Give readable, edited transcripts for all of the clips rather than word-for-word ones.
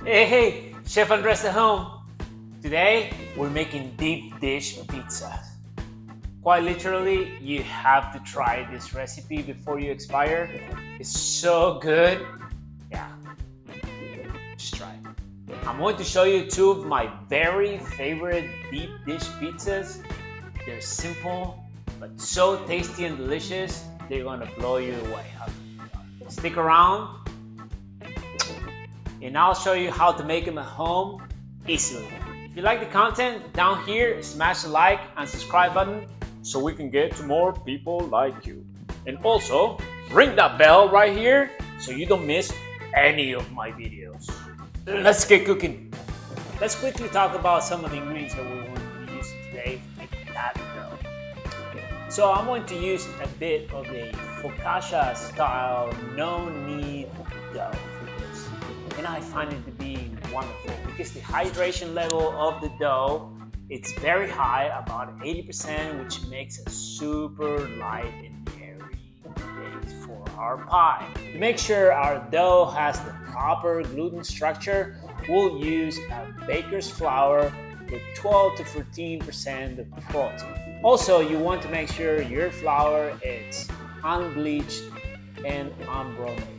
Hey, Chef Andres at home. Today we're making deep dish pizzas. Quite literally, you have to try this recipe before you expire. It's so good. Yeah, just try it. I'm going to show you two of my very favorite deep dish pizzas. They're simple, but so tasty and delicious, they're gonna blow you away. Stick around and I'll show you how to make them at home easily. If you like the content, down here, smash the like and subscribe button so we can get to more people like you. And also, ring that bell right here so you don't miss any of my videos. Let's get cooking. Let's quickly talk about some of the ingredients that we're going to be using today to make that dough. So I'm going to use a bit of a focaccia-style no-knead dough. And I find it to be wonderful because the hydration level of the dough, it's very high, about 80%, which makes it super light and airy base for our pie. To make sure our dough has the proper gluten structure, we'll use a baker's flour with 12 to 14% of protein. Also, you want to make sure your flour is unbleached and unbrominated.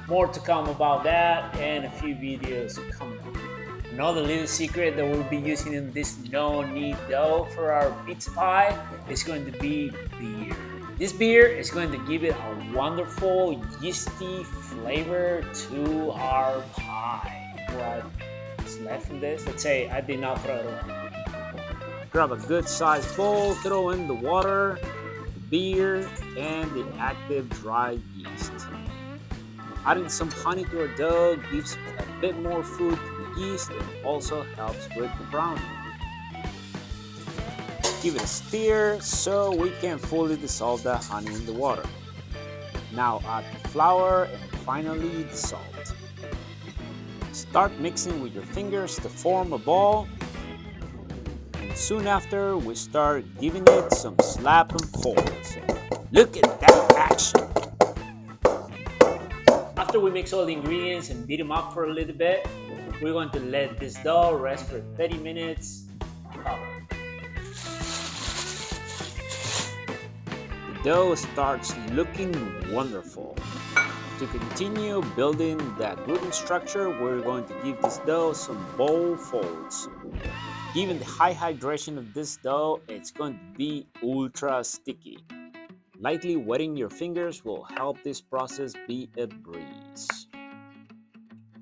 More to come about that and a few videos coming up. Another little secret that we'll be using in this no-knead dough for our pizza pie is going to be beer. This beer is going to give it a wonderful yeasty flavor to our pie. What's left from this? Let's say I did not throw it away. Grab a good sized bowl, throw in the water, the beer, and the active dry yeast. Adding some honey to our dough gives a bit more food to the yeast and also helps with the browning. Give it a stir so we can fully dissolve the honey in the water. Now add the flour and finally the salt. Start mixing with your fingers to form a ball. And soon after, we start giving it some slap and folds. Look at that action! After we mix all the ingredients and beat them up for a little bit, we're going to let this dough rest for 30 minutes. Cover. The dough starts looking wonderful. To continue building that gluten structure, we're going to give this dough some bowl folds. Given the high hydration of this dough, it's going to be ultra sticky. Lightly wetting your fingers will help this process be a breeze.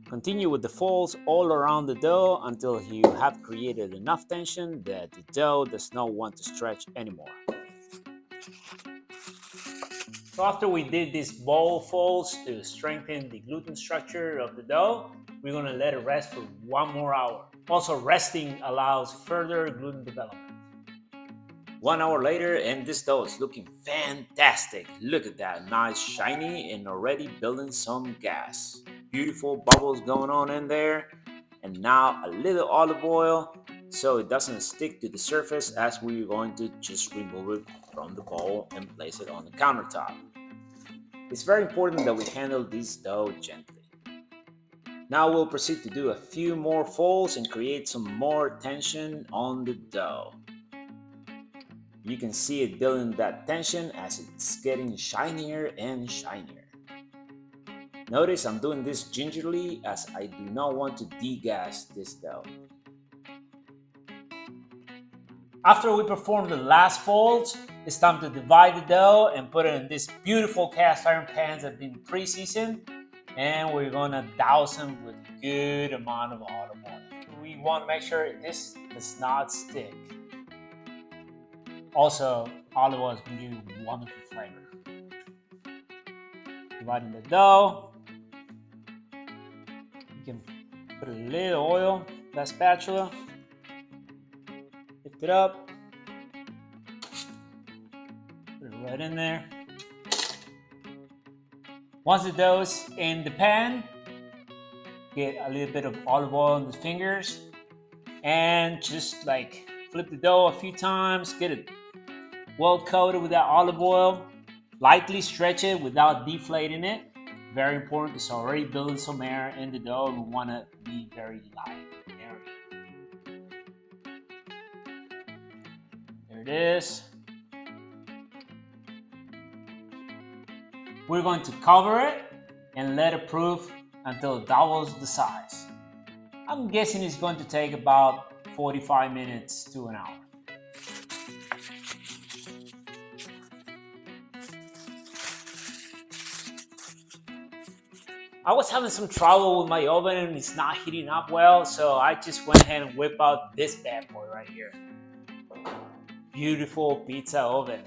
Continue with the folds all around the dough until you have created enough tension that the dough does not want to stretch anymore. So after we did these bowl folds to strengthen the gluten structure of the dough, we're going to let it rest for 1 more hour. Also, resting allows further gluten development. 1 hour later and this dough is looking fantastic. Look at that, nice, shiny, and already building some gas. Beautiful bubbles going on in there. And now a little olive oil so it doesn't stick to the surface as we're going to just remove it from the bowl and place it on the countertop. It's very important that we handle this dough gently. Now we'll proceed to do a few more folds and create some more tension on the dough. You can see it building that tension as it's getting shinier and shinier. Notice I'm doing this gingerly as I do not want to degas this dough. After we perform the last folds, it's time to divide the dough and put it in these beautiful cast iron pans that have been pre-seasoned. And we're gonna douse them with a good amount of olive oil. We want to make sure this does not stick. Also, olive oil is going to give you wonderful flavor. Dividing the dough. You can put a little oil in that spatula. Lift it up. Put it right in there. Once the dough is in the pan, get a little bit of olive oil on the fingers and just like flip the dough a few times, get it well coated with that olive oil, lightly stretch it without deflating it. very important. It's already building some air in the dough. We want to be very light and airy. There it is. We're going to cover it and let it proof until it doubles the size. I'm guessing it's going to take about 45 minutes to an hour. I was having some trouble with my oven and it's not heating up well, so I just went ahead and whipped out this bad boy right here. Beautiful pizza oven.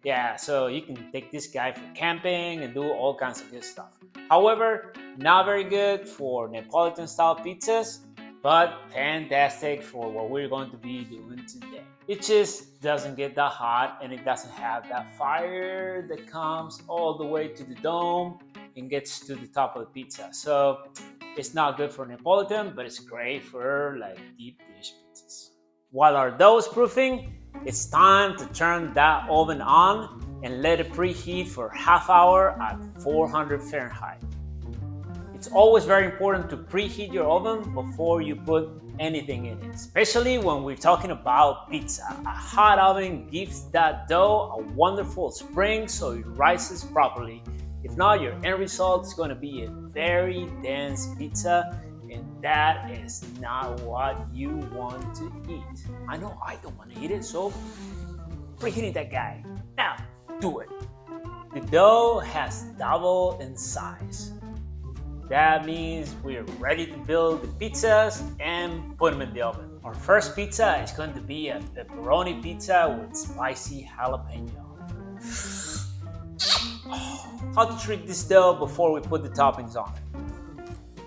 Yeah, so you can take this guy for camping and do all kinds of good stuff. However, not very good for Neapolitan style pizzas, but fantastic for what we're going to be doing today. It just doesn't get that hot and it doesn't have that fire that comes all the way to the dome and gets to the top of the pizza. So it's not good for Neapolitan, but it's great for like deep dish pizzas. While our dough is proofing, it's time to turn that oven on and let it preheat for half hour at 400 Fahrenheit. It's always very important to preheat your oven before you put anything in it, especially when we're talking about pizza. A hot oven gives that dough a wonderful spring so it rises properly. If not, your end result is going to be a very dense pizza, and that is not what you want to eat. I know I don't want to eat it, so preheating that guy. Now, do it. The dough has doubled in size. That means we're ready to build the pizzas and put them in the oven. Our first pizza is going to be a pepperoni pizza with spicy jalapeno. How to treat this dough before we put the toppings on it.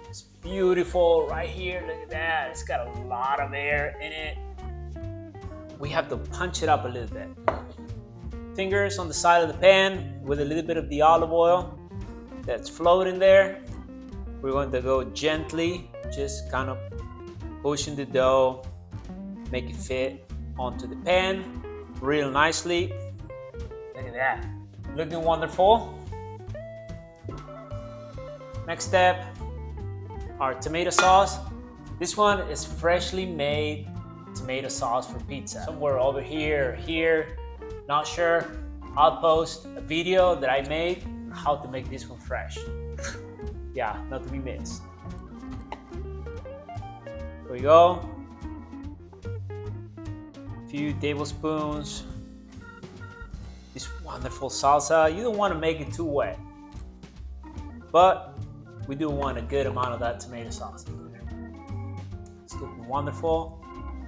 It's beautiful right here, look at that. It's got a lot of air in it. We have to punch it up a little bit. Fingers on the side of the pan with a little bit of the olive oil that's floating there. We're going to go gently, just kind of pushing the dough, make it fit onto the pan real nicely. Look at that, looking wonderful. Next step, our tomato sauce. This one is freshly made tomato sauce for pizza. Somewhere over here or here, not sure. I'll post a video that I made on how to make this one fresh. Yeah, not to be missed. There we go. A few tablespoons. This wonderful salsa. You don't want to make it too wet, but we do want a good amount of that tomato sauce in there. It's looking wonderful.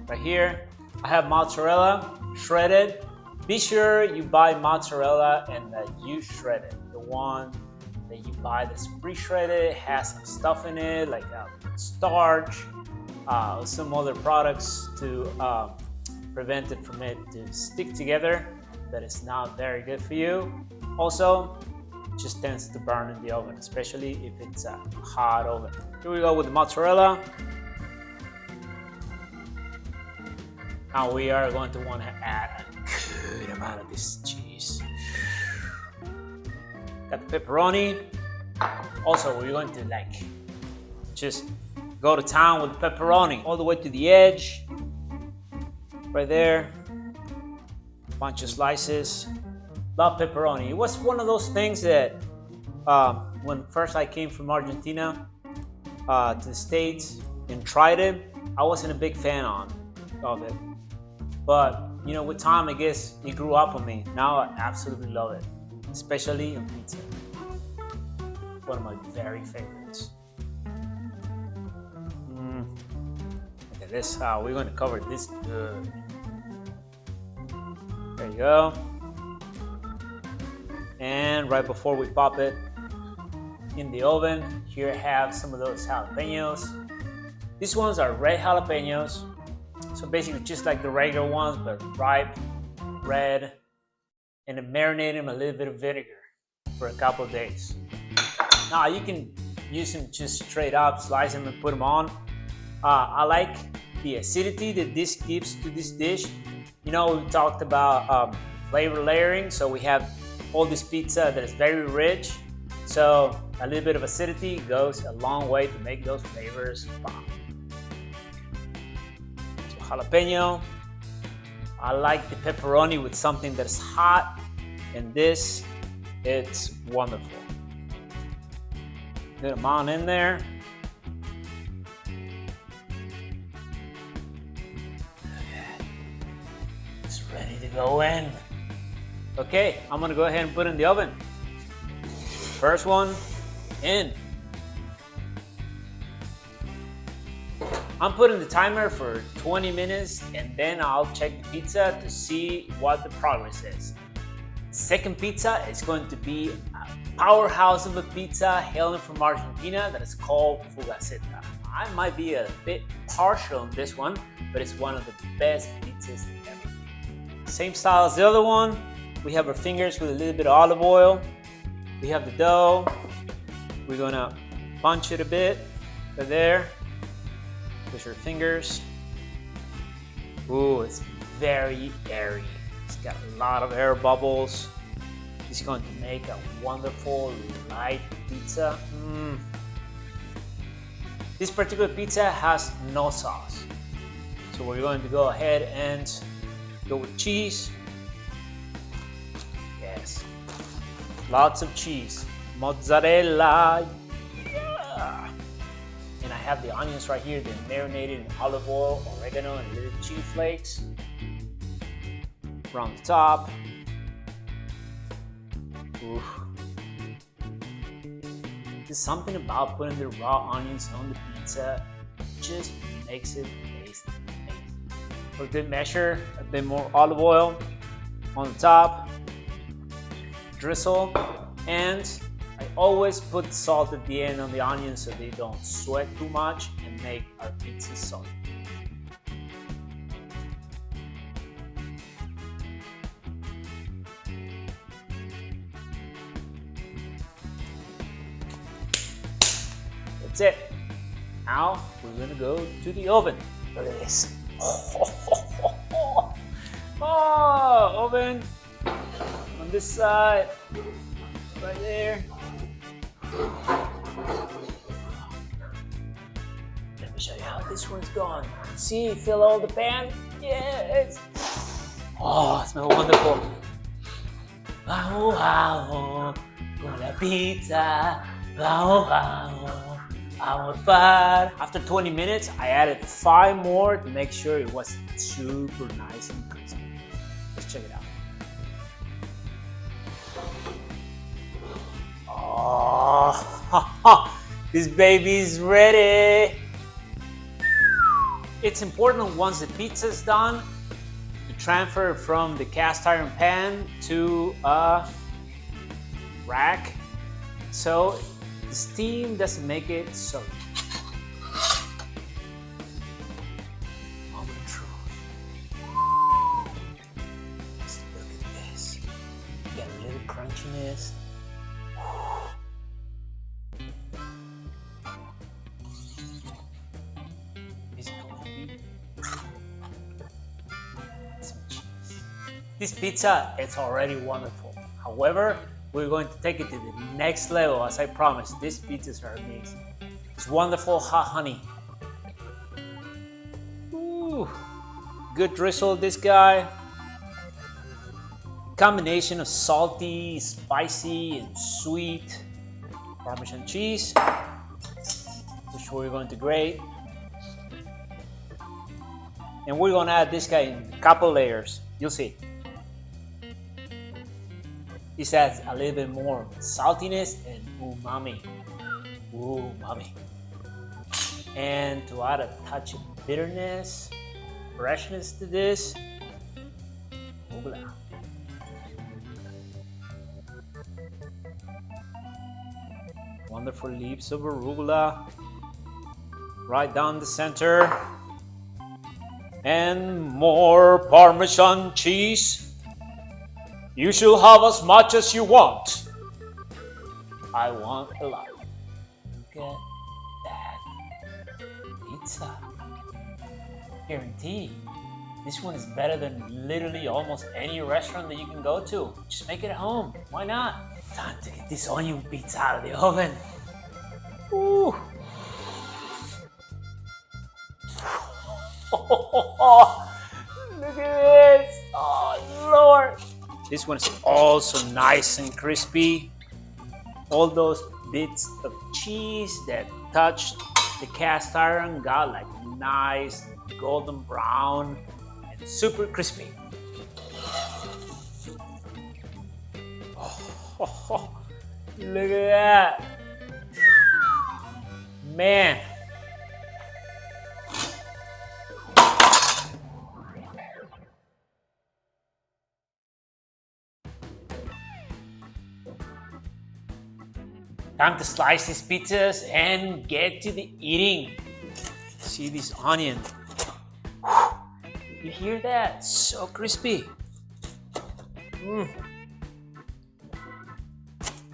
Right here, I have mozzarella shredded. Be sure you buy mozzarella and that you shred it. The one that you buy that's pre-shredded has some stuff in it, like starch, some other products to prevent it from it to stick together. That is not very good for you. Also, it just tends to burn in the oven, especially if it's a hot oven. Here we go with the mozzarella. Now we are going to want to add a good amount of this cheese. Got the pepperoni. Also, we're going to just go to town with the pepperoni all the way to the edge. Right there. Bunch of slices. Love pepperoni. It was one of those things that when first I came from Argentina to the States and tried it, I wasn't a big fan of it. But you know, with time, I guess it grew up on me. Now I absolutely love it, especially in pizza. One of my very favorites. Look at this. We're going to cover this good. There you go. And right before we pop it in the oven, here I have some of those jalapeños. These ones are red jalapeños. So basically just like the regular ones, but ripe, red, and then marinate them in a little bit of vinegar for a couple of days. Now you can use them just straight up, slice them and put them on. I like the acidity that this gives to this dish. You know, we talked about flavor layering, so we have all this pizza that is very rich, So a little bit of acidity goes a long way to make those flavors bomb. So jalapeno. I like the pepperoni with something that's hot, and this, it's wonderful. Good amount in there. It's ready to go in. Okay, I'm gonna go ahead and put it in the oven. First one in. I'm putting the timer for 20 minutes and then I'll check the pizza to see what the progress is. Second pizza is going to be a powerhouse of a pizza hailing from Argentina that is called Fugazeta. I might be a bit partial on this one, but it's one of the best pizzas ever. Same style as the other one. We have our fingers with a little bit of olive oil. We have the dough. We're gonna punch it a bit right there. Push your fingers. Ooh, it's very airy. It's got a lot of air bubbles. It's going to make a wonderful light pizza. This particular pizza has no sauce. So we're going to go ahead and go with cheese. Yes, lots of cheese. Mozzarella. Yeah. And I have the onions right here. They're marinated in olive oil, oregano, and little chili flakes. Around the top. Ooh. There's something about putting the raw onions on the pizza. Just makes it taste amazing. For good measure, a bit more olive oil on the top. Drizzle. And I always put salt at the end on the onions so they don't sweat too much and make our pizza salty. That's it. Now we're gonna go to the oven. Look at this. Oh, oven on this side, right there. Let me show you how this one's going. See, fill all the pan? Yes! Oh, it smells wonderful. Wow, wow, con la pizza. Wow, wow, our fire. After 20 minutes, I added 5 more to make sure it was super nice and crispy. Let's check it out. Oh, this baby's ready. It's important once the pizza is done to transfer from the cast iron pan to a rack so the steam doesn't make it soggy. Moment of truth. Just look at this. Got a little crunchiness. This pizza, it's already wonderful. However, we're going to take it to the next level, as I promised. These pizzas are amazing. It's wonderful hot honey. Ooh, good drizzle, this guy. Combination of salty, spicy, and sweet Parmesan cheese, which we're going to grate. And we're going to add this guy in a couple layers. You'll see. This adds a little bit more saltiness and umami. Umami. And to add a touch of bitterness, freshness to this, arugula. Wonderful leaves of arugula. Right down the center. And more Parmesan cheese. You shall have as much as you want. I want a lot. Look at that pizza. Guaranteed. This one is better than literally almost any restaurant that you can go to. Just make it at home. Why not? Time to get this onion pizza out of the oven. Ooh. Look at this. Oh, Lord. This one's also nice and crispy. All those bits of cheese that touched the cast iron got like nice golden brown and super crispy. Oh, look at that. Man. Time to slice these pizzas and get to the eating. See this onion. You hear that? So crispy.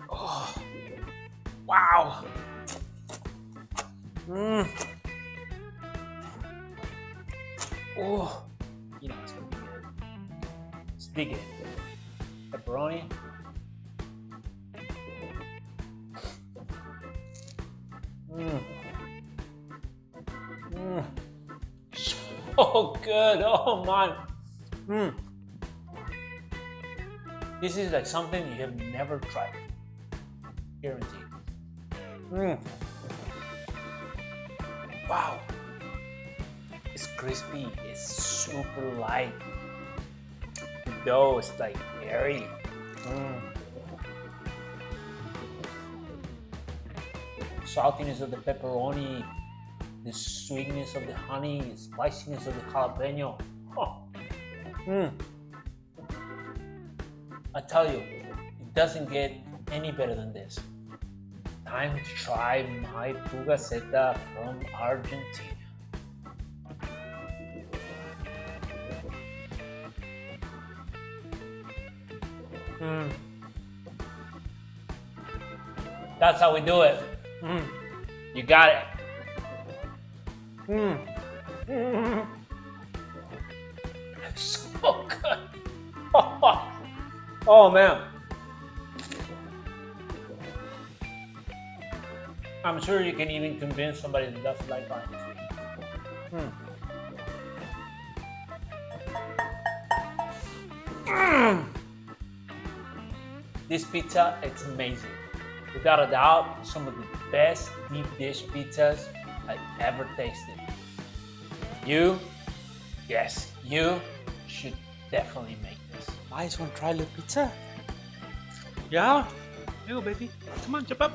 Oh, wow. Oh, you know it's gonna be good. Let's dig it. Pepperoni. So good. Oh my. This is like something you have never tried. Guaranteed. Wow. It's crispy. It's super light. The dough is like airy. Saltiness of the pepperoni, the sweetness of the honey, the spiciness of the jalapeno. Oh. I tell you, it doesn't get any better than this. Time to try my Fugazeta from Argentina. That's how we do it. You got it. So good. Oh man. I'm sure you can even convince somebody that doesn't like onions. This pizza, it's amazing. Without a doubt, some of the best deep dish pizzas I've ever tasted. You should definitely make this. I just want to try a little pizza. Yeah? Here you go, baby. Come on, jump up.